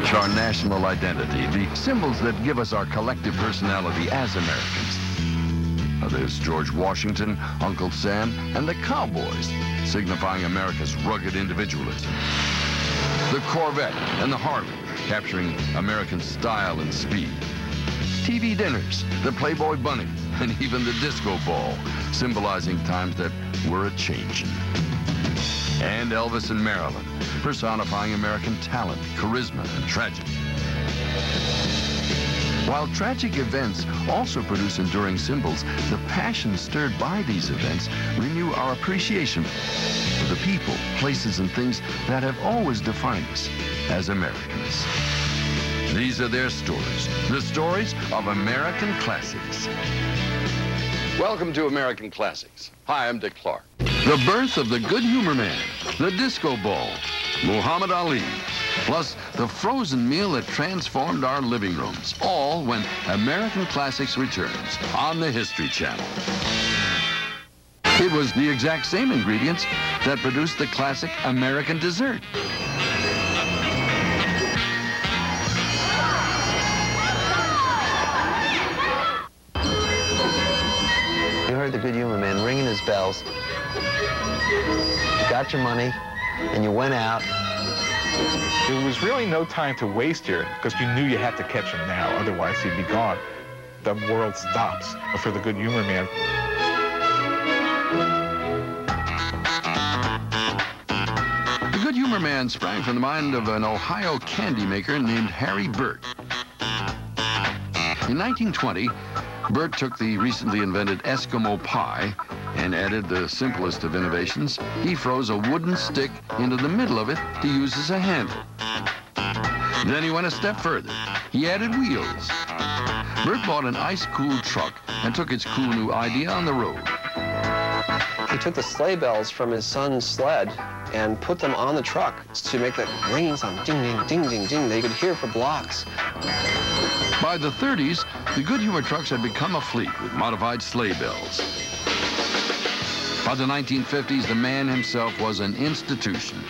It's our national identity, the symbols that give us our collective personality as Americans. There's George Washington, Uncle Sam, and the Cowboys, signifying America's rugged individualism. The Corvette and the Harley, capturing American style and speed. TV dinners, the Playboy Bunny, and even the disco ball, symbolizing times that were a-changin'. And Elvis and Marilyn, personifying American talent, charisma, and tragedy. While tragic events also produce enduring symbols, the passion stirred by these events renew our appreciation for the people, places, and things that have always defined us as Americans. These are their stories, the stories of American classics. Welcome to American Classics. Hi, I'm Dick Clark. The birth of the Good Humor Man, the disco ball, Muhammad Ali, plus the frozen meal that transformed our living rooms, all when American Classics returns on the History Channel. It was the exact same ingredients that produced the classic American dessert. You heard the Good Humor Man ringing his bells. You got your money, and you went out. There was really no time to waste here because you knew you had to catch him now, otherwise he'd be gone. The world stops for the Good Humor Man. The Good Humor Man sprang from the mind of an Ohio candy maker named Harry Burt. In 1920, Burt took the recently invented Eskimo pie and added the simplest of innovations. He froze a wooden stick into the middle of it to use as a handle. Then he went a step further. He added wheels. Burt bought an ice-cooled truck and took its cool new idea on the road. He took the sleigh bells from his son's sled and put them on the truck to make that ringing sound, ding, ding, ding, ding, ding, that you could hear for blocks. By the 30s, the Good Humor trucks had become a fleet with modified sleigh bells. By the 1950s, the man himself was an institution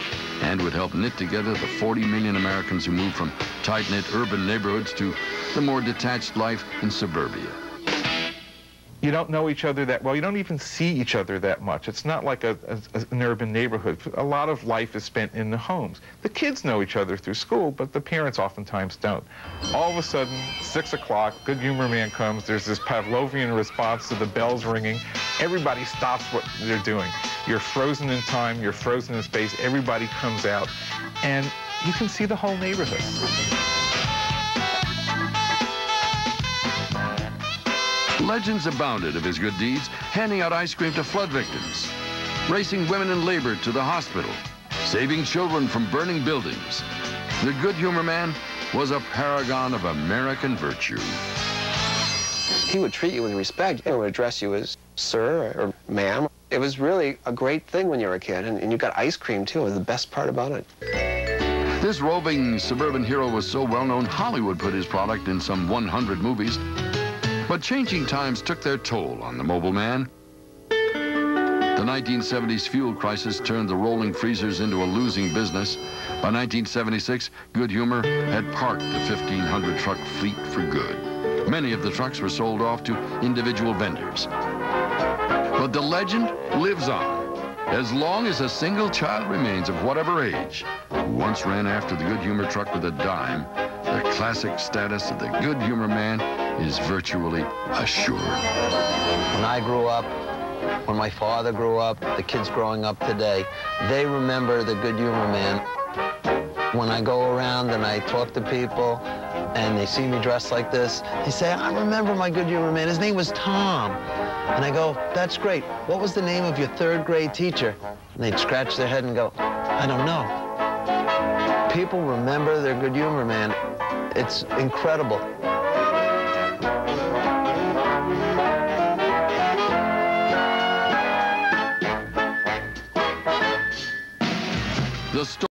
and would help knit together the 40 million Americans who moved from tight-knit urban neighborhoods to the more detached life in suburbia. You don't know each other that well. You don't even see each other that much. It's not like an urban neighborhood. A lot of life is spent in the homes. The kids know each other through school, but the parents oftentimes don't. All of a sudden, 6 o'clock, Good Humor Man comes. There's this Pavlovian response to the bells ringing. Everybody stops what they're doing. You're frozen in time. You're frozen in space. Everybody comes out, and you can see the whole neighborhood. Legends abounded of his good deeds, handing out ice cream to flood victims, racing women in labor to the hospital, saving children from burning buildings. The Good Humor Man was a paragon of American virtue. He would treat you with respect. He would address you as sir or ma'am. It was really a great thing when you were a kid, and you got ice cream, too. It was the best part about it. This roving suburban hero was so well-known, Hollywood put his product in some 100 movies. But changing times took their toll on the mobile man. The 1970s fuel crisis turned the rolling freezers into a losing business. By 1976, Good Humor had parked the 1,500 truck fleet for good. Many of the trucks were sold off to individual vendors. But the legend lives on. As long as a single child remains of whatever age, who once ran after the Good Humor truck with a dime, the classic status of the Good Humor Man is virtually assured. When I grew up, when my father grew up, the kids growing up today, they remember the Good Humor Man. When I go around and I talk to people and they see me dressed like this, they say, I remember my Good Humor Man. His name was Tom. And I go, that's great. What was the name of your 3rd grade teacher? And they'd scratch their head and go, I don't know. People remember their Good Humor Man. It's incredible. The story